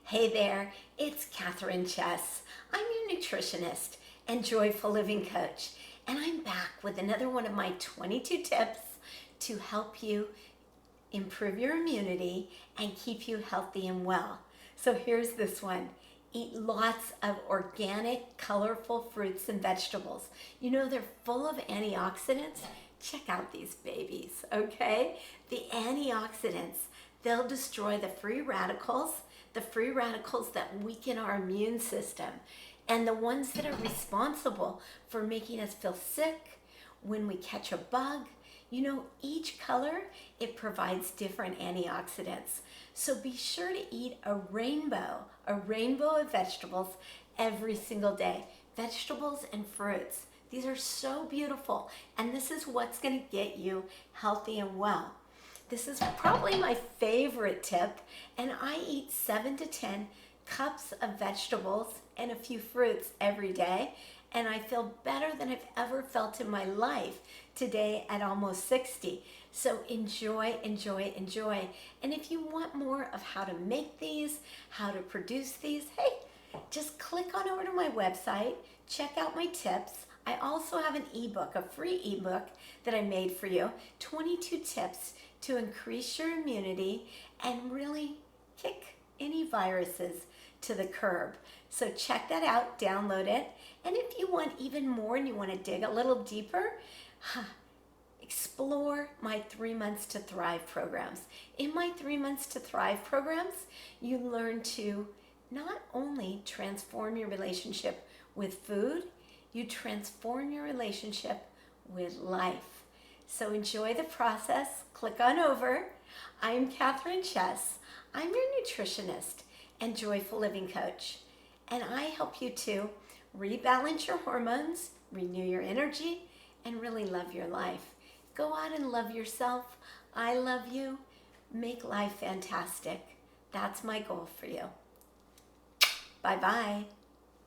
Hey there, it's Kathryn Chess. I'm your nutritionist and joyful living coach, and I'm back with another one of my 22 tips to help you improve your immunity and keep you healthy and well. So here's this one. Eat lots of organic, colorful fruits and vegetables. You know, they're full of antioxidants. Check out these babies, okay? The antioxidants, they'll destroy the free radicals that weaken our immune system, and the ones that are responsible for making us feel sick when we catch a bug. You know, each color, it provides different antioxidants. So be sure to eat a rainbow of vegetables every single day. Vegetables and fruits. These are so beautiful, and this is what's going to get you healthy and well. This is probably my favorite tip, and I eat 7 to 10 cups of vegetables and a few fruits every day, and I feel better than I've ever felt in my life today at almost 60. So enjoy, enjoy, enjoy. And if you want more of how to make these, how to produce these, hey, just click on over to my website, check out my tips. I also have an ebook, a free ebook that I made for you, 22 tips to increase your immunity and really kick any viruses to the curb. So check that out, download it. And if you want even more and you want to dig a little deeper, explore my 3 Months to Thrive programs. In my 3 Months to Thrive programs, you learn to not only transform your relationship with food, you transform your relationship with life. So enjoy the process. Click on over. I'm Kathryn Chess. I'm your nutritionist and joyful living coach. And I help you to rebalance your hormones, renew your energy, and really love your life. Go out and love yourself. I love you. Make life fantastic. That's my goal for you. Bye-bye.